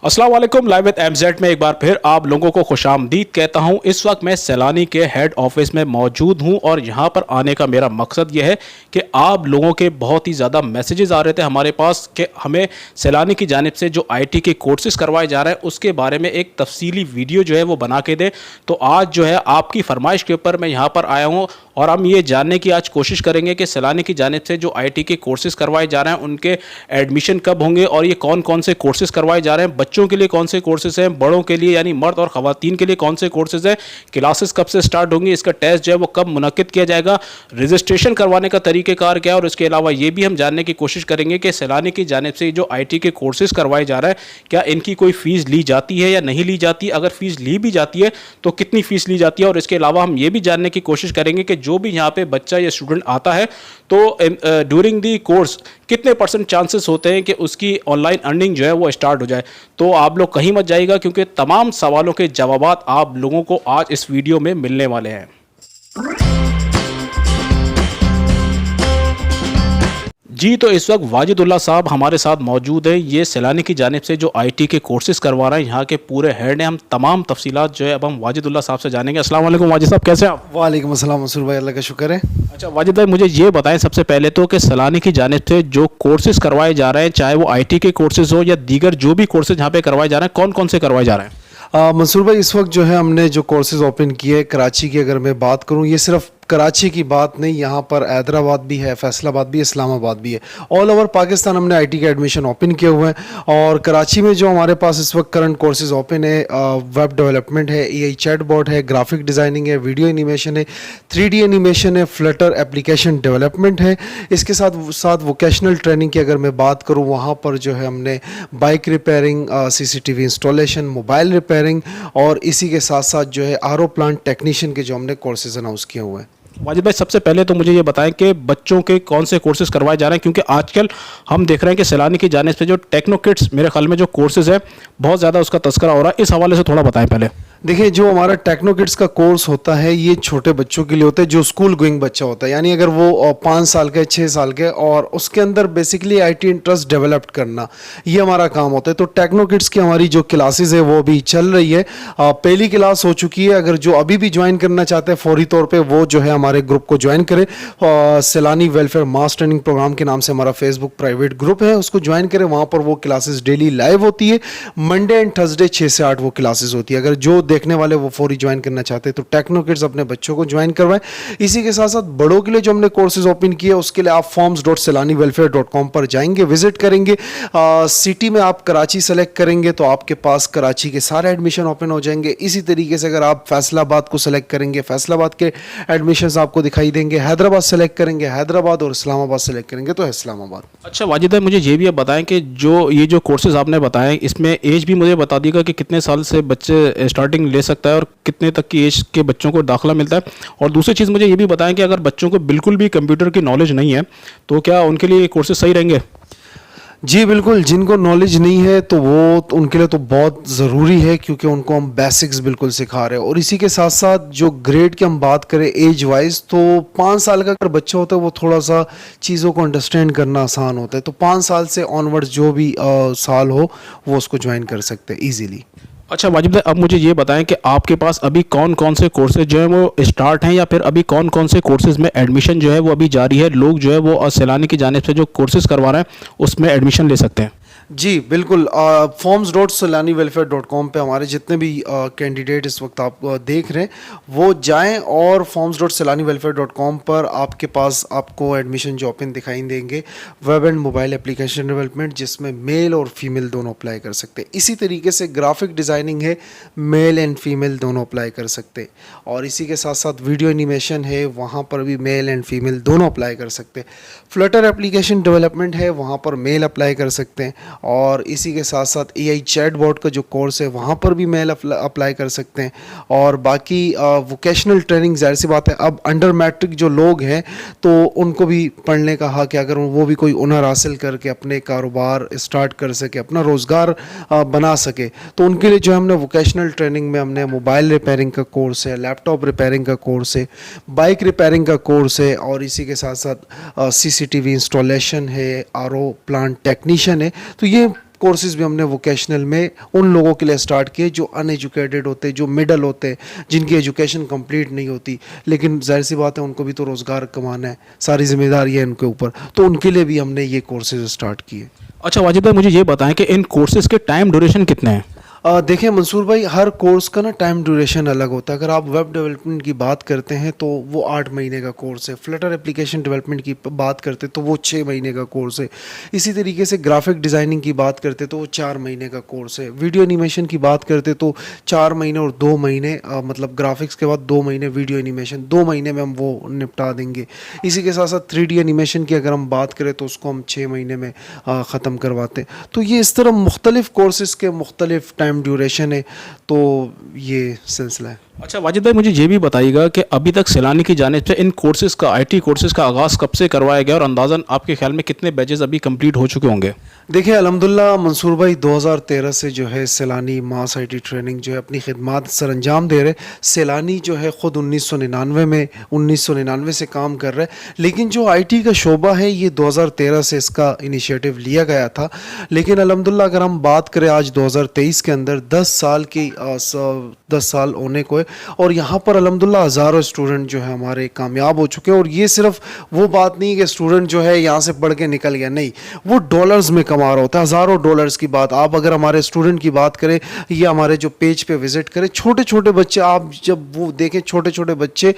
अस्सलाम वालेकुम। Live with Mz में एक बार फिर आप लोगों को खुशामदीद कहता हूं। इस वक्त मैं सैलानी के हेड ऑफिस में मौजूद हूं और यहां पर आने का मेरा मकसद यह है कि आप लोगों के बहुत ही ज़्यादा मैसेजेस आ रहे थे हमारे पास कि हमें सैलानी की जानिब से जो आईटी के कोर्सेज करवाए जा रहे हैं उसके बारे में एक तफसीली वीडियो जो है वो बना के दे। तो आज जो है आपकी फरमाइश के ऊपर मैं यहाँ पर आया हूँ और हम ये जानने की आज कोशिश करेंगे कि सैलानी की जानिब से जो आईटी के कोर्सेज करवाए जा रहे हैं उनके एडमिशन कब होंगे और ये कौन कौन से कोर्सेज करवाए जा रहे हैं, बच्चों के लिए कौन से कोर्सेज हैं, बड़ों के लिए यानी मर्द और ख़वातीन के लिए कौन से कोर्सेज हैं, क्लासेस कब से स्टार्ट होंगी, इसका टेस्ट जो है वो कब मुनक्किद किया जाएगा, रजिस्ट्रेशन करवाने का तरीक़ेकार क्या है और इसके अलावा ये भी हम जानने की कोशिश करेंगे कि सैलानी की जानिब से जो आईटी के कोर्सेज करवाए जा रहे हैं क्या इनकी कोई फ़ीस ली जाती है या नहीं ली जाती, अगर फ़ीस ली भी जाती है तो कितनी फ़ीस ली जाती है। और इसके अलावा हम ये भी जानने की कोशिश करेंगे कि जो भी यहाँ पे बच्चा या स्टूडेंट आता है तो ड्यूरिंग दी कोर्स कितने % चांसेस होते हैं कि उसकी ऑनलाइन अर्निंग जो है वो स्टार्ट हो जाए। तो आप लोग कहीं मत जाइएगा क्योंकि तमाम सवालों के जवाबात आप लोगों को आज इस वीडियो में मिलने वाले हैं। जी, तो इस वक्त वाजिदुल्लाह साहब हमारे साथ मौजूद है। ये सैलानी की जानिब से जो आईटी के कोर्सेज करवा रहे हैं यहाँ के पूरे हेड हैं। हम तमाम तफसीलात जो है अब हम वाजिदुल्लाह साहब से जानेंगे। अस्सलाम वालेकुम वाजिद साहब, कैसे हैं आप? वालेकुम अस्सलाम मंसूर भाई, अल्लाह का शुक्र है। अच्छा वाजिद भाई, मुझे ये बताएं सबसे पहले तो कि सैलानी की जानिब से जो कोर्सेज करवाए जा रहे हैं, चाहे वो आईटी के कोर्सेज हो या दीगर जो भी कोर्सेज यहाँ पे करवाए जा रहे हैं, कौन कौन से करवाए जा रहे हैं? मंसूर भाई, इस वक्त जो है हमने जो कोर्सेज ओपन किए कराची की, अगर मैं बात करूँ, ये सिर्फ कराची की बात नहीं, यहाँ पर हैदराबाद भी है, फैसलाबाद भी है, इस्लामाबाद भी है। ऑल ओवर पाकिस्तान हमने आईटी के एडमिशन ओपन किए हुए हैं। और कराची में जो हमारे पास इस वक्त करंट कोर्सेज ओपन है, वेब डेवलपमेंट है, एआई चैटबॉट है, ग्राफिक डिज़ाइनिंग है, वीडियो एनिमेशन है, 3D एनिमेशन है, फ्लटर एप्लीकेशन डेवलपमेंट है। इसके साथ साथ वोकेशनल ट्रेनिंग की अगर मैं बात करूँ, वहाँ पर जो है हमने bike repairing, CCTV installation, mobile repairing और इसी के साथ साथ जो है RO प्लांट टेक्नीशियन के जो हमने कोर्सेज अनाउंस किए हुए हैं। वाजिद भाई, सबसे पहले तो मुझे ये बताएं कि बच्चों के कौन से कोर्सेज करवाए जा रहे हैं, क्योंकि आजकल हम देख रहे हैं कि सैलानी की जानिब से जो टेक्नो किड्स, मेरे ख्याल में जो कोर्सेज है बहुत ज़्यादा उसका तस्करा हो रहा है। इस हवाले से थोड़ा बताएं पहले। देखिए, जो हमारा टेक्नो किड्स का कोर्स होता है ये छोटे बच्चों के लिए होता है, जो स्कूल गोइंग बच्चा होता है, यानी अगर वो 5 साल के 6 साल के और उसके अंदर बेसिकली आईटी इंटरेस्ट डेवलप करना, ये हमारा काम होता है। तो टेक्नो किड्स की हमारी जो क्लासेस है वो अभी चल रही है। पहली क्लास हो चुकी है। अगर जो अभी भी ज्वाइन करना चाहते हैं फौरी तौर पर वो जो है हमारे ग्रुप को ज्वाइन करें। सैलानी वेलफेयर मास ट्रेनिंग प्रोग्राम के नाम से हमारा फेसबुक प्राइवेट ग्रुप है, उसको ज्वाइन करें। वहाँ पर वो क्लासेस डेली लाइव होती है। मंडे एंड थर्सडे 6 से 8 वो क्लासेस होती है। अगर जो देखने वाले वो फौरी ज्वाइन करना चाहते हैं तो टेक्नो किड्स अपने बच्चों को ज्वाइन करवाएं। इसी के साथ साथ बड़ों के लिए जो हमने कोर्सेज ओपन किए उसके लिए आप forms.seilaniwelfare.com पर जाएंगे, विजिट करेंगे। सिटी में आप कराची सेलेक्ट करेंगे तो आपके पास कराची के सारे एडमिशन ओपन हो जाएंगे। इसी तरीके से अगर आप फैसलाबाद को सेलेक्ट करेंगे, फैसलाबाद के एडमिशंस आपको दिखाई देंगे। हैदराबाद सेलेक्ट करेंगे हैदराबाद, और इस्लामाबाद सेलेक्ट करेंगे तो इस्लामाबाद। अच्छा वाजिद भाई, मुझे ये भी अब बताएं कि जो कोर्सेज आपने बताए इसमें एज भी मुझे बता दीजिएगा कि कितने साल से बच्चे स्टार्टिंग ले सकता है और कितने तक की एज के बच्चों को दाखिला मिलता है। और दूसरी चीज़ मुझे ये भी बताएं कि अगर बच्चों को बिल्कुल भी कंप्यूटर की नॉलेज नहीं है तो क्या उनके लिए कोर्सेज सही रहेंगे? जी बिल्कुल, जिनको नॉलेज नहीं है तो वो उनके लिए तो बहुत ज़रूरी है, क्योंकि उनको हम बेसिक्स बिल्कुल सिखा रहे हैं। और इसी के साथ साथ जो ग्रेड की हम बात करें एज वाइज, तो 5 साल का अगर बच्चा होता है वो थोड़ा सा चीज़ों को अंडरस्टैंड करना आसान होता है। तो 5 साल से ऑनवर्ड्स जो भी साल हो वो उसको ज्वाइन कर सकते हैं ईजीली। अच्छा वाजिद भाई, अब मुझे ये बताएं कि आपके पास अभी कौन कौन से कोर्सेज जो हैं वो स्टार्ट हैं या फिर अभी कौन कौन से कोर्सेज में एडमिशन जो है वो अभी जारी है। लोग जो है वो सैलानी की जानिब से जो कोर्सेज करवा रहे हैं उसमें एडमिशन ले सकते हैं। जी बिल्कुल, forms.seilaniwelfare.com पे हमारे जितने भी कैंडिडेट इस वक्त आप देख रहे हैं वो जाएं और forms.seilaniwelfare.com पर आपके पास आपको एडमिशन जो ओपन दिखाई देंगे, web and mobile application development, जिसमें मेल और फीमेल दोनों अप्लाई कर सकते हैं। इसी तरीके से ग्राफिक डिज़ाइनिंग है, मेल एंड फीमेल दोनों अप्लाई कर सकते हैं। और इसी के साथ साथ वीडियो एनिमेशन है, वहाँ पर भी मेल एंड फीमेल दोनों अप्लाई कर सकते हैं। फ्लटर एप्लीकेशन डेवलपमेंट है, वहाँ पर मेल अप्लाई कर सकते हैं। और इसी के साथ साथ एआई चैटबॉट का जो कोर्स है वहाँ पर भी मेल अप्लाई कर सकते हैं। और बाकी वोकेशनल ट्रेनिंग, जाहिर सी बात है अब अंडर मैट्रिक जो लोग हैं तो उनको भी पढ़ने का हक है। अगर वो भी कोई हुनर हासिल करके अपने कारोबार स्टार्ट कर सके, अपना रोज़गार बना सके, तो उनके लिए जो हमने वोकेशनल ट्रेनिंग में हमने मोबाइल रिपेयरिंग का कोर्स है, लैपटॉप रिपेयरिंग का कोर्स है, बाइक रिपेयरिंग का कोर्स है, और इसी के साथ साथ CCTV इंस्टॉलेशन है, RO प्लांट टेक्नीशियन है। तो ये कोर्सेज भी हमने वोकेशनल में उन लोगों के लिए स्टार्ट किए जो अनएजुकेटेड होते, जो मिडल होते, जिनकी एजुकेशन कंप्लीट नहीं होती, लेकिन जाहिर सी बात है उनको भी तो रोज़गार कमाना है, सारी जिम्मेदारी है उनके ऊपर, तो उनके लिए भी हमने ये कोर्सेज स्टार्ट किए। अच्छा वाजिद भाई, मुझे ये बताएं कि इन कोर्सेज के टाइम ड्यूरेशन कितने हैं? देखिए मंसूर भाई, हर कोर्स का ना टाइम ड्यूरेशन अलग होता है। अगर आप वेब डेवलपमेंट की बात करते हैं तो वो 8 महीने का कोर्स है। फ्लटर एप्लीकेशन डेवलपमेंट की बात करते तो वो 6 महीने का कोर्स है। इसी तरीके से ग्राफिक डिज़ाइनिंग की बात करते तो वो 4 महीने का कोर्स है। वीडियो एनिमेशन की बात करते तो 4 महीने और 2 महीने, मतलब ग्राफिक्स के बाद 2 महीने वीडियो एनिमेशन, 2 महीने में हम वो निपटा देंगे। इसी के साथ साथ 3D एनिमेशन की अगर हम बात करें तो उसको हम 6 महीने में ख़त्म करवाते हैं। तो ये इस तरह मुख्तलिफ कोर्सेज़ के मुख्तलिफ टाइम ड्यूरेशन है, तो ये सिलसिला है। अच्छा वाजिद भाई, मुझे ये भी बताइएगा कि अभी तक सैलानी की जानिब से इन कोर्सेज़ का, IT कोर्सेज़ का आगाज़ कब से करवाया गया और अंदाज़न आपके ख्याल में कितने बैचेज़ अभी कंप्लीट हो चुके होंगे? देखिए अल्हम्दुलिल्लाह मंसूर भाई, 2013 से जो है सैलानी मास IT ट्रेनिंग जो है अपनी खिदमात सर अंजाम दे रहे। सैलानी जो है ख़ुद 1999 से काम कर रहा है, लेकिन जो IT का शोबा है ये 2013 से इसका इनिशिएटिव लिया गया था। लेकिन अल्हम्दुलिल्लाह अगर हम बात करें आज 2023 के अंदर 10 साल होने को है, और यहाँ पर अल्हम्दुलिल्लाह हज़ारों स्टूडेंट जो है हमारे कामयाब हो चुके हैं। और ये सिर्फ वो बात नहीं कि स्टूडेंट जो है यहाँ से पढ़ के निकल गया, नहीं, वो डॉलर्स में कमा रहा होता है, हज़ारों डॉलर्स की बात। आप अगर हमारे स्टूडेंट की बात करें या हमारे जो पेज पे विज़िट करें, छोटे छोटे बच्चे, आप जब वो देखें छोटे छोटे बच्चे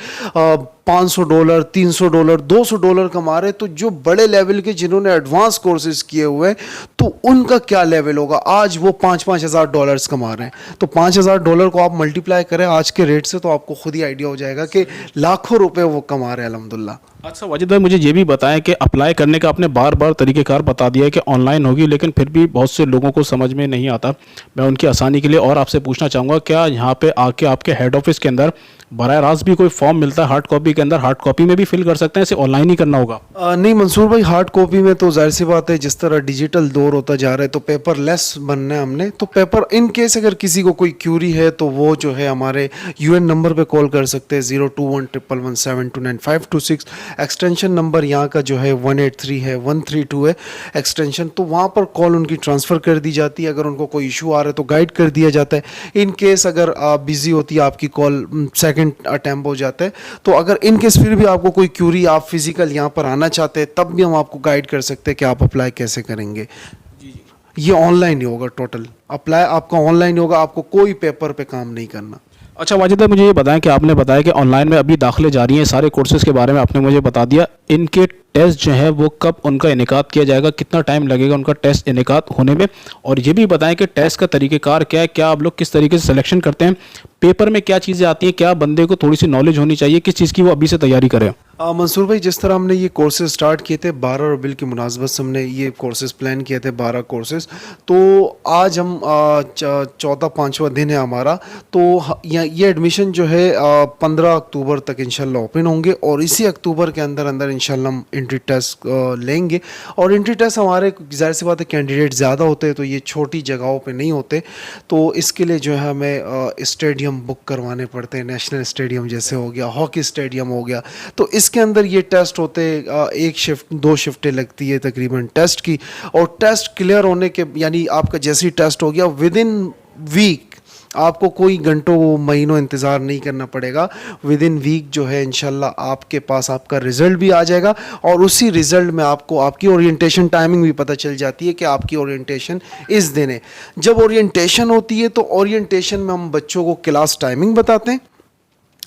$500, $300, $200 कमा रहे, तो जो बड़े लेवल के जिन्होंने एडवांस कोर्सेज किए हुए हैं तो उनका क्या लेवल होगा। आज वो $5,000 कमा रहे हैं, तो $5,000 को आप मल्टीप्लाई करें आज के रेट से तो आपको खुद ही आइडिया हो जाएगा कि लाखों रुपए वो कमा रहे हैं अल्हम्दुलिल्लाह। अच्छा वाजिद भाई, मुझे ये भी बताएं कि अप्लाई करने का आपने बार बार तरीक़ेकार बता दिया है कि ऑनलाइन होगी, लेकिन फिर भी बहुत से लोगों को समझ में नहीं आता। मैं उनकी आसानी के लिए और आपसे पूछना चाहूँगा, क्या यहाँ पे आके आपके हेड ऑफिस के अंदर बराह रास्त भी कोई फॉर्म मिलता है हार्ड कॉपी के अंदर? हार्ड कॉपी में भी फिल कर सकते हैं, इसे ऑनलाइन ही करना होगा? नहीं मंसूर भाई, हार्ड कॉपी में तो जाहिर सी बात है जिस तरह डिजिटल दौर होता जा रहा है तो पेपरलेस बनना है हमने। तो पेपर इन केस अगर किसी को कोई क्यूरी है तो वो जो है हमारे UN नंबर पे कॉल कर सकते हैं 021117292526। एक्सटेंशन नंबर यहाँ का जो है 183 है, 132 है एक्सटेंशन, तो वहाँ पर कॉल उनकी ट्रांसफ़र कर दी जाती है। अगर उनको कोई इशू आ रहा है तो गाइड कर दिया जाता है। इन केस अगर बिज़ी होती है आपकी कॉल, सेकंड अटैम्प्ट हो जाता है, तो अगर इन केस फिर भी आपको कोई क्यूरी, आप फिजिकल यहाँ पर आना चाहते हैं, तब भी हम आपको गाइड कर सकते हैं कि आप अप्लाई कैसे करेंगे। ये ऑनलाइन ही होगा, टोटल अप्लाई आपका ऑनलाइन होगा, आपको कोई पेपर पे काम नहीं करना। अच्छा वाजिद भाई, मुझे ये बताएं कि आपने बताया कि ऑनलाइन में अभी दाखिले जारी हैं, सारे कोर्सेज़ के बारे में आपने मुझे बता दिया। इनके टेस्ट जो है वो कब उनका इनेकाद किया जाएगा, कितना टाइम लगेगा उनका टेस्ट इनेकाद होने में, और ये भी बताएं कि टेस्ट का तरीक़ेकार क्या है, क्या आप लोग किस तरीके से सिलेक्शन करते हैं, पेपर में क्या चीज़ें आती हैं, क्या बंदे को थोड़ी सी नॉलेज होनी चाहिए, किस चीज़ की वो अभी से तैयारी करें? मंसूर भाई, जिस तरह हमने ये कोर्सेज स्टार्ट किए थे 12 रबील की मुनासबत से हमने ये कोर्सेज प्लान किए थे, 12 कोर्सेज। तो आज हम 4वां-5वां दिन है हमारा, तो ये एडमिशन जो है 15 अक्टूबर तक इंशाल्लाह ओपन होंगे, और इसी अक्टूबर के अंदर इंशाल्लाह हम एंट्री टेस्ट लेंगे। और एंट्री टेस्ट हमारे ज़ाहिर सी बात है कैंडिडेट ज़्यादा होते हैं, तो ये छोटी जगहों पे नहीं होते, तो इसके लिए जो है हमें स्टेडियम बुक करवाने पड़ते हैं। नेशनल स्टेडियम जैसे हो गया, हॉकी स्टेडियम हो गया, तो इसके अंदर ये टेस्ट होते हैं। एक शिफ्ट 2 शिफ्टें लगती है तकरीबन टेस्ट की, और टेस्ट क्लियर होने के, यानी आपका जैसे ही टेस्ट हो गया विद इन वीक, आपको कोई घंटों महीनों इंतज़ार नहीं करना पड़ेगा। विद इन वीक जो है इंशाल्लाह आपके पास आपका रिज़ल्ट भी आ जाएगा, और उसी रिज़ल्ट में आपको आपकी ओरिएंटेशन टाइमिंग भी पता चल जाती है कि आपकी ओरिएंटेशन इस दिन है। जब ओरिएंटेशन होती है तो ओरिएंटेशन में हम बच्चों को क्लास टाइमिंग बताते हैं।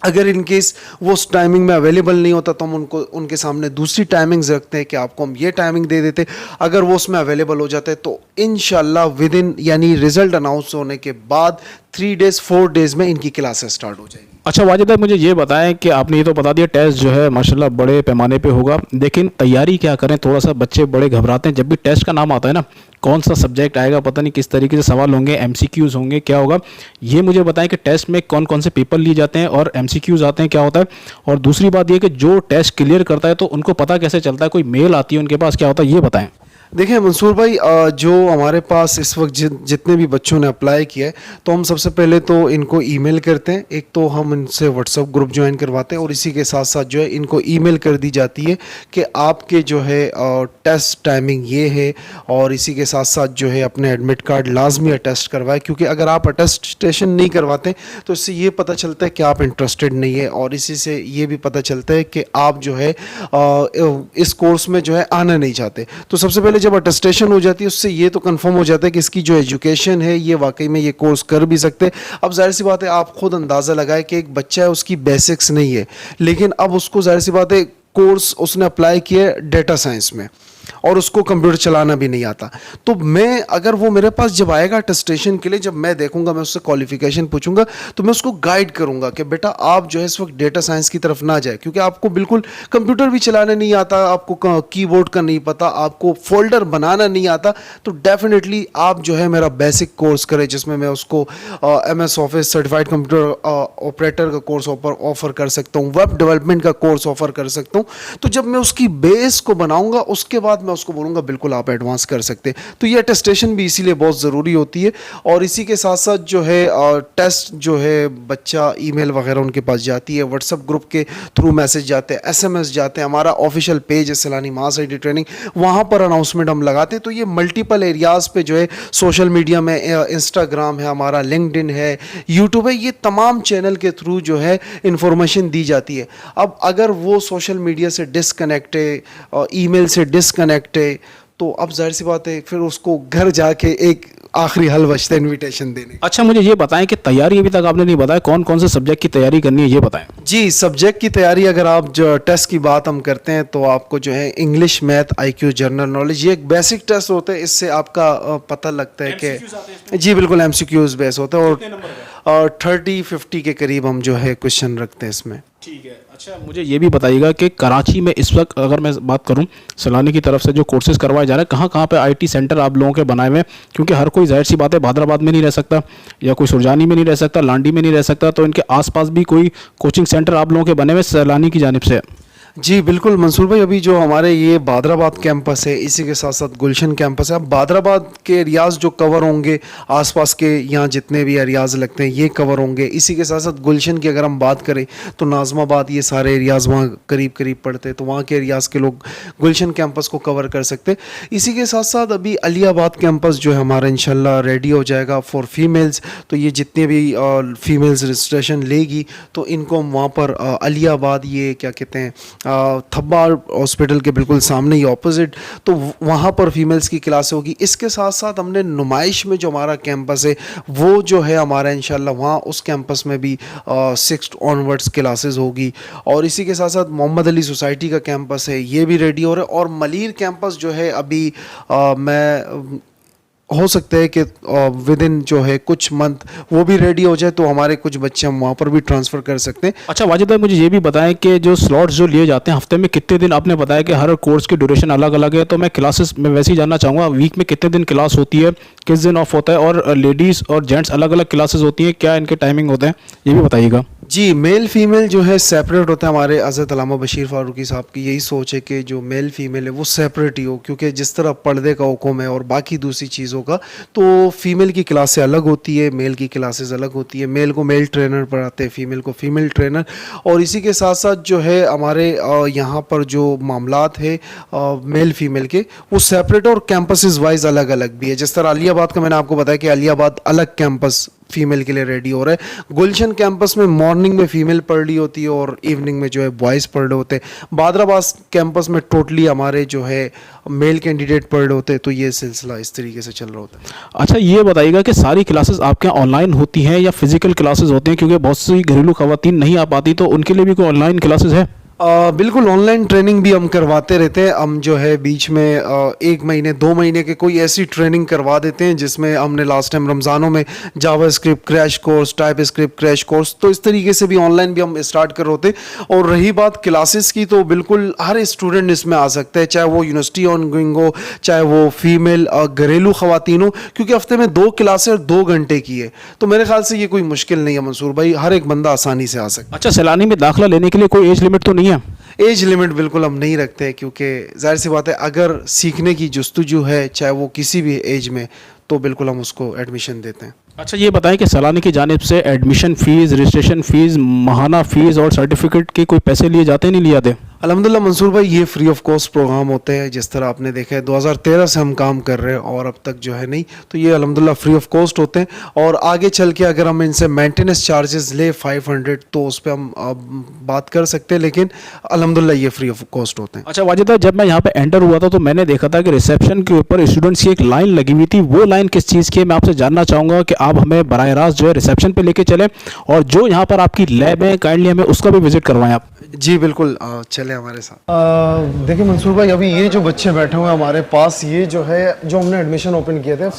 अगर इन केस वो उस टाइमिंग में अवेलेबल नहीं होता तो हम उनके सामने दूसरी टाइमिंग्स रखते हैं कि आपको हम ये टाइमिंग दे देते। अगर वो उसमें अवेलेबल हो जाते हैं तो इंशाल्लाह विद इन, यानी रिज़ल्ट अनाउंस होने के बाद 3 डेज़ 4 डेज़ में इनकी क्लासेस स्टार्ट हो जाएगी। अच्छा वाजिद भाई, मुझे ये बताएं कि आपने ये तो बता दिया टेस्ट जो है माशाल्लाह बड़े पैमाने पे होगा, लेकिन तैयारी क्या करें? थोड़ा सा बच्चे बड़े घबराते हैं जब भी टेस्ट का नाम आता है ना, कौन सा सब्जेक्ट आएगा, पता नहीं किस तरीके से सवाल होंगे, MCQs होंगे, क्या होगा। ये मुझे बताएं कि टेस्ट में कौन कौन से पेपर लिए जाते हैं और MCQs आते हैं, क्या होता है। और दूसरी बात ये कि जो टेस्ट क्लियर करता है तो उनको पता कैसे चलता है, कोई मेल आती है उनके पास, क्या होता है, ये बताएं। देखिए मंसूर भाई, जो हमारे पास इस वक्त जितने भी बच्चों ने अप्लाई किया है, तो हम सबसे पहले तो इनको ईमेल करते हैं। एक तो हम इनसे व्हाट्सएप ग्रुप ज्वाइन करवाते हैं और इसी के साथ साथ जो है इनको ईमेल कर दी जाती है कि आपके जो है टेस्ट टाइमिंग ये है, और इसी के साथ साथ जो है अपने एडमिट कार्ड लाजमी अटेस्ट करवाएं, क्योंकि अगर आप अटेस्टेशन नहीं करवाते तो इससे ये पता चलता है कि आप इंटरेस्टेड नहीं है, और इसी से ये भी पता चलता है कि आप जो है इस कोर्स में जो है आना नहीं चाहते। तो सबसे पहले जब अटेस्टेशन हो जाती है उससे ये तो कंफर्म हो जाता है कि इसकी जो एजुकेशन है ये वाकई में ये कोर्स कर भी सकते हैं। अब जाहिर सी बात है, आप खुद अंदाज़ा लगाए कि एक बच्चा है, उसकी बेसिक्स नहीं है, लेकिन अब उसको जाहिर सी बात है कोर्स उसने अप्लाई किया है डेटा साइंस में और उसको कंप्यूटर चलाना भी नहीं आता, तो मैं अगर वो मेरे पास जब आएगा अटेस्टेशन के लिए, जब मैं देखूंगा, मैं उससे क्वालिफिकेशन पूछूंगा, तो मैं उसको गाइड करूंगा कि बेटा आप जो है इस वक्त डेटा साइंस की तरफ ना जाए, क्योंकि आपको बिल्कुल कंप्यूटर भी चलाना नहीं आता, आपको कीबोर्ड का नहीं पता, आपको फोल्डर बनाना नहीं आता, तो डेफिनेटली आप जो है मेरा बेसिक कोर्स करें, जिसमें मैं उसको MS office certified computer operator का कोर्स ऑफर कर सकता हूँ, वेब डेवलपमेंट का कोर्स ऑफर कर सकता हूँ। तो जब मैं उसकी बेस को बनाऊंगा उसके बाद मैं उसको बोलूँगा बिल्कुल आप एडवांस कर सकते हैं। तो ये अटेस्टेशन भी इसीलिए बहुत ज़रूरी होती है, और इसी के साथ साथ जो है टेस्ट जो है बच्चा ईमेल वगैरह उनके पास जाती है, व्हाट्सएप ग्रुप के थ्रू मैसेज जाते हैं, SMS जाते हैं, हमारा ऑफिशियल पेज है सैलानी मास आईटी ट्रेनिंग, वहाँ पर अनाउंसमेंट हम लगाते हैं। तो ये मल्टीपल एरियाज़ पे जो है सोशल मीडिया में इंस्टाग्राम है, हमारा लिंक्डइन है, यूट्यूब है, ये तमाम चैनल के थ्रू जो है इंफॉर्मेशन दी जाती है। अब अगर वो सोशल मीडिया से डिसकनेक्ट है, ईमेल से डिसकनेक्ट है, तो अब जाहिर सी बात है फिर उसको घर जाके एक आखिरी हल बचता है इनविटेशन देने। अच्छा, मुझे ये बताएं कि तैयारी अभी तक आपने नहीं बताया, कौन कौन से सब्जेक्ट की तैयारी करनी है ये बताएं। जी, सब्जेक्ट की तैयारी अगर आप जो टेस्ट की बात हम करते हैं तो आपको जो है English, math, IQ, general knowledge, ये एक बेसिक टेस्ट होते हैं। इससे आपका पता लगता है कि जी बिल्कुल MCQs बेस होता है, और 30-50 के करीब हम जो है क्वेश्चन रखते हैं इसमें। ठीक है। अच्छा, मुझे ये भी बताइएगा कि कराची में इस वक्त अगर मैं बात करूं, सैलानी की तरफ से जो कोर्सेज करवाए जा रहे हैं, कहाँ कहाँ पे IT सेंटर आप लोगों के बनाए हुए हैं? क्योंकि हर कोई जाहिर सी बात है हैदराबाद में नहीं रह सकता, या कोई सुरजानी में नहीं रह सकता, लांडी में नहीं रह सकता, तो इनके आसपास भी कोई कोचिंग सेंटर आप लोगों के बने हुए सैलानी की जानिब से? जी बिल्कुल मंसूर भाई, अभी जो हमारे ये बादराबाद कैंपस है, इसी के साथ साथ गुलशन कैंपस है। अब बादराबाद के एरियाज़ जो कवर होंगे, आसपास के यहाँ जितने भी एरियाज़ लगते हैं ये कवर होंगे। इसी के साथ साथ गुलशन की अगर हम बात करें तो नाज़माबाद, ये सारे एरियाज़ वहाँ करीब करीब पड़ते हैं, तो वहाँ के एरियाज़ के लोग गुलशन कैंपस को कवर कर सकते हैं। इसी के साथ साथ अभी अलियाबाद कैंपस जो है हमारा इंशाल्लाह रेडी हो जाएगा फॉर फीमेल्स, तो ये जितने भी फीमेल्स रजिस्ट्रेशन लेगी तो इनको हम वहाँ पर अलियाबाद, ये क्या कहते हैं, थब्बा हॉस्पिटल के बिल्कुल सामने ही ऑपोजिट, तो वहाँ पर फीमेल्स की क्लास होगी। इसके साथ साथ हमने नुमाइश में जो हमारा कैंपस है वो जो है हमारा इंशाल्लाह वहाँ उस कैंपस में भी 6 ऑनवर्ड्स क्लासेस होगी, और इसी के साथ साथ मोहम्मद अली सोसाइटी का कैंपस है, ये भी रेडी हो रहा है। और मलीर कैंपस जो है अभी मैं हो सकता है कि विद इन जो है कुछ मंथ वो भी रेडी हो जाए, तो हमारे कुछ बच्चे हम वहाँ पर भी ट्रांसफ़र कर सकते हैं। अच्छा वाजिद भाई, मुझे ये भी बताएं कि जो स्लॉट्स जो लिए जाते हैं हफ्ते में कितने दिन, आपने बताया कि हर कोर्स की ड्यूरेशन अलग अलग है, तो मैं क्लासेस में वैसे ही जानना चाहूँगा वीक में कितने दिन क्लास होती है, किस दिन ऑफ होता है, और लेडीज़ और जेंट्स अलग अलग क्लासेस होती हैं, क्या इनके टाइमिंग होते हैं, ये भी बताइएगा। जी, मेल फीमेल जो है सेपरेट होता है। हमारे हज़रत अल्लामा बशीर फ़ारूकी साहब की यही सोच है कि जो मेल फीमेल है वो सेपरेट ही हो, क्योंकि जिस तरह पर्दे का हुक्म है और बाकी दूसरी चीज़ों का, तो फीमेल की क्लासें अलग होती है, मेल की क्लासेस अलग होती है। मेल को मेल ट्रेनर पढ़ाते हैं, फीमेल को फीमेल ट्रेनर। और इसी के साथ साथ जो है हमारे यहाँ पर जो मामलात है मेल फीमेल के, वो सेपरेट और कैंपसेस वाइज अलग अलग भी है। जिस तरह अलियाबाद का मैंने आपको बताया कि अलियाबाद अलग कैंपस फीमेल के लिए रेडी हो रहा है। गुलशन कैंपस में मॉर्निंग में फीमेल पढ़ रही होती है और इवनिंग में जो है बॉयज़ पढ़ रहे होते हैं। बादराबाद कैंपस में टोटली हमारे जो है मेल कैंडिडेट पढ़ रहे होते हैं। तो ये सिलसिला इस तरीके से चल रहा होता है। अच्छा, ये बताइएगा कि सारी क्लासेस आपके यहाँ ऑनलाइन होती हैं या फिजिकल क्लासेस होती हैं, क्योंकि बहुत सी घरेलू खवातीन नहीं आ पाती, तो उनके लिए भी कोई ऑनलाइन क्लासेस है? बिल्कुल, ऑनलाइन ट्रेनिंग भी हम करवाते रहते हैं। हम जो है बीच में 1 महीने 2 महीने के कोई ऐसी ट्रेनिंग करवा देते हैं जिसमें हमने लास्ट टाइम रमज़ानों में JavaScript crash course, TypeScript crash course, तो इस तरीके से भी ऑनलाइन भी हम स्टार्ट कर होते। और रही बात क्लासेस की, तो बिल्कुल हर स्टूडेंट इसमें आ सकता है, चाहे वो यूनिवर्सिटी ऑन गोइंग हो, चाहे वो फीमेल घरेलू खवातीन हो, क्योंकि हफ्ते में 2 क्लासेस 2 घंटे की है। तो मेरे ख्याल से ये कोई मुश्किल नहीं है मंसूर भाई, हर एक बंदा आसानी से आ सकता है। अच्छा, सैलानी में दाखिला लेने के लिए कोई एज लिमिट तो नहीं नहीं है? एज लिमिट बिल्कुल हम नहीं रखते हैं, क्योंकि जाहिर सी बात है अगर सीखने की जुस्तजू है चाहे वो किसी भी एज में, तो बिल्कुल हम उसको एडमिशन देते हैं। अच्छा ये बताएं कि सलानी की जानिब से एडमिशन फ़ीस, रजिस्ट्रेशन फ़ीस, माहाना फ़ीस और सर्टिफिकेट के कोई पैसे लिए जाते नहीं लिए जाते? अल्हम्दुलिल्लाह मंसूर भाई, ये फ्री ऑफ कॉस्ट प्रोग्राम होते हैं। जिस तरह आपने देखा है 2013 से हम काम कर रहे हैं और अब तक जो है नहीं, तो ये अल्हम्दुलिल्लाह फ्री ऑफ कॉस्ट होते हैं। और आगे चल के अगर हम इनसे मेंटेनेंस चार्जेस ले 500, तो उस पर हम बात कर सकते हैं, लेकिन अल्हम्दुलिल्लाह ये फ्री ऑफ कॉस्ट होते हैं। अच्छा वाजिद भाई, जब मैं यहाँ पे एंटर हुआ था तो मैंने देखा था कि रिसेप्शन के ऊपर स्टूडेंट्स की एक लाइन लगी हुई थी। वो लाइन किस चीज़ की है, मैं आपसे जानना चाहूँगा कि आप हमें बराह रास्त जो है रिसेप्शन पे लेके चलें, और जो यहाँ पर आपकी लैब है काइंडली हमें उसका भी विजिट करवाएं आप। जी बिल्कुल, चले हमारे साथ। देखिए मंसूर भाई, अभी ये जो बच्चे बैठे हुए हैं हमारे पास, ये जो है जो हमने एडमिशन ओपन किए थे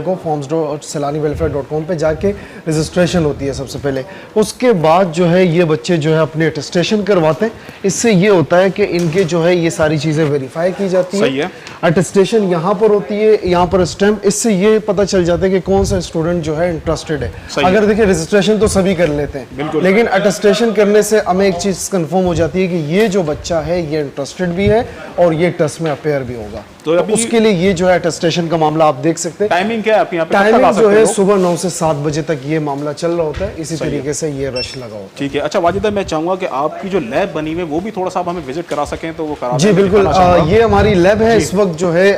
को forms.salaniwelfare.com पे जाके रजिस्ट्रेशन होती है सबसे पहले। उसके बाद जो है ये बच्चे जो है अपने अटेस्टेशन करवाते हैं। इससे ये होता है कि इनके जो है ये सारी चीज़ें वेरीफाई की जाती है। अटेस्टेशन यहाँ पर होती है, यहाँ पर स्टैम्प। इससे ये पता चल जाता है कि कौन सा स्टूडेंट जो है इंटरेस्टेड है। अगर देखिए रजिस्ट्रेशन तो सभी कर लेते हैं, लेकिन अटेस्टेशन करने से हमें एक चीज़ कंफर्म हो जाती है कि ये जो बच्चा है ये इंटरेस्टेड भी है और ये टेस्ट में अपेयर भी होगा। तो उसके लिए ये जो है अटेस्टेशन का मामला आप देख सकते हैं। टाइमिंग क्या है आपके यहाँ पे? टाइमिंग जो है सुबह 9 से 7 बजे तक ये मामला चल रहा होता है। इसी तरीके से ये रश लगा होता है। ठीक है। अच्छा वाजिद भाई, मैं चाहूँगा कि आपकी जो लैब बनी हुई है वो भी थोड़ा सा आप हमें विजिट करा सकें तो वो करा जी बिल्कुल। ये हमारी लैब है। इस वक्त जो है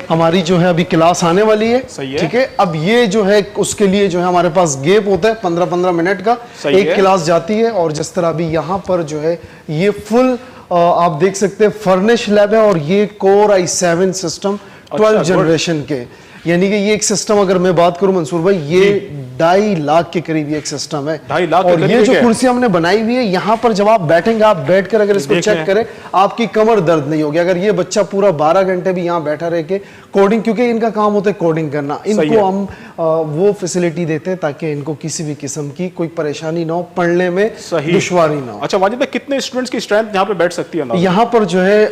हमारी जो है अभी क्लास आने वाली है। ठीक है। अब ये जो है उसके लिए जो है हमारे पास गैप होता है 15-15 मिनट का, एक क्लास जाती है। और जिस तरह अभी यहाँ पर जो है ये फुल आप देख सकते हैं फर्निश लैब है, और ये Core i7 सिस्टम 12 जनरेशन के, यानी कि ये एक सिस्टम, अगर मैं बात करूं मंसूर भाई, ये 2.5 लाख के करीब ये एक सिस्टम है। 2.5 लाख। और ये जो कुर्सी हमने बनाई हुई है, यहाँ पर जब आप बैठेंगे, आप बैठकर अगर इसको चेक करें, आपकी कमर दर्द नहीं होगी। अगर ये बच्चा पूरा 12 घंटे भी यहाँ बैठा रह के कोडिंग, क्योंकि इनका काम होता है कोडिंग करना, इनको हम वो फैसिलिटी देते हैं ताकि इनको किसी भी किस्म की कोई परेशानी ना हो, पढ़ने में दुश्वारी ना हो। अच्छा वाजिद भाई, कितने स्टूडेंट्स की स्ट्रेंथ यहाँ पे बैठ सकती है? यहाँ पर जो है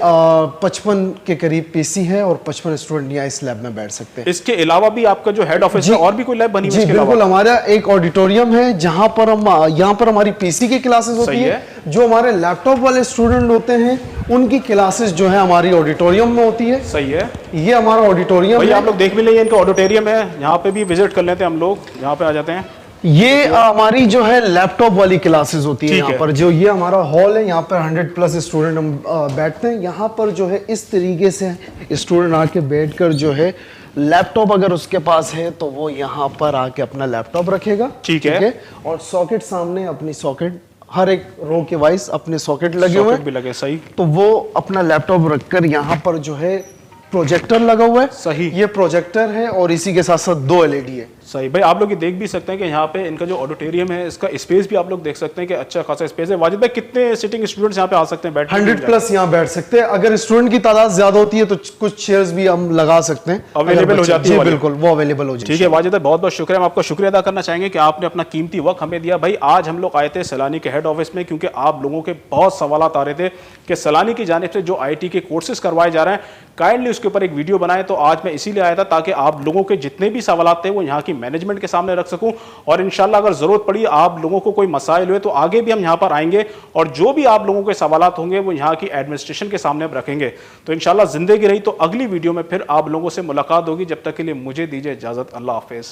55 के करीब पीसी है और 55 स्टूडेंट यहाँ इस लैब में बैठ सकते हैं। इसके अलावा भी आपका जो हेड ऑफिस है और भी कोई लैब बनी हुई है? जी बिल्कुल, हमारा एक ऑडिटोरियम है जहाँ पर हम यहाँ पर हमारी पीसी की क्लासेस होती है। जो हमारे लैपटॉप वाले स्टूडेंट होते हैं उनकी क्लासेस जो है हमारी ऑडिटोरियम में होती है। सही है। ये हमारा ऑडिटोरियम है। आप लोग देख भी लीजिए, इनका ऑडिटोरियम है, यहाँ पे भी विजिट कर लेते हैं हम लोग, यहाँ पे आ जाते हैं। ये हमारी जो है लैपटॉप वाली क्लासेस होती है यहाँ पर। जो ये हमारा हॉल है, यहाँ पर 100+ स्टूडेंट हम बैठते हैं। यहाँ पर जो है इस तरीके से स्टूडेंट आके बैठकर जो है लैपटॉप अगर उसके पास है तो वो यहाँ पर आके अपना लैपटॉप रखेगा। ठीक है। और सॉकेट सामने, अपनी सॉकेट हर एक रो के वाइज अपने सॉकेट लगे हुए भी लगे। सही। तो वो अपना लैपटॉप रखकर यहाँ पर जो है प्रोजेक्टर लगा हुआ है। सही। ये प्रोजेक्टर है और इसी के साथ साथ 2 LED है। सही भाई, आप लोग ये देख भी सकते हैं कि यहाँ पे इनका जो ऑडिटोरियम है, इसका स्पेस भी आप लोग देख सकते हैं कि अच्छा खासा स्पेस है। वाजिद भाई, कितने सिटिंग स्टूडेंट्स यहाँ पे आ सकते हैं? 100+ यहाँ बैठ सकते हैं। अगर स्टूडेंट की तादाद ज्यादा होती है तो कुछ चेयर्स भी हम लगा सकते हैं, अवेलेबल हो जाती है। बिल्कुल, वो अवेलेबल हो जाती है। ठीक है वाजिद भाई, बहुत बहुत शुक्रिया। हम आपका शुक्रिया अदा करना चाहेंगे कि आपने अपना कीमती वक्त हमें दिया। भाई आज हम लोग आए थे सैलानी के हेड ऑफिस में, क्योंकि आप लोगों के बहुत सवाल आ रहे थे कि सैलानी की जानिब से जो IT के कोर्सेज करवाए जा रहे हैं, काइंडली उसके ऊपर एक वीडियो बनाए। तो आज मैं इसीलिए आया था ताकि आप लोगों के जितने भी सवाल थे वो यहाँ की मैनेजमेंट के सामने रख सकूं, और इंशाल्लाह अगर जरूरत पड़ी, आप लोगों को कोई मसाइल हुए तो आगे भी हम यहाँ पर आएंगे, और जो भी आप लोगों के सवालात होंगे वो यहाँ की एडमिनिस्ट्रेशन के सामने हम रखेंगे। तो इंशाल्लाह जिंदगी रही तो अगली वीडियो में फिर आप लोगों से मुलाकात होगी। जब तक के लिए मुझे दीजिए इजाजत। अल्लाह हाफिज।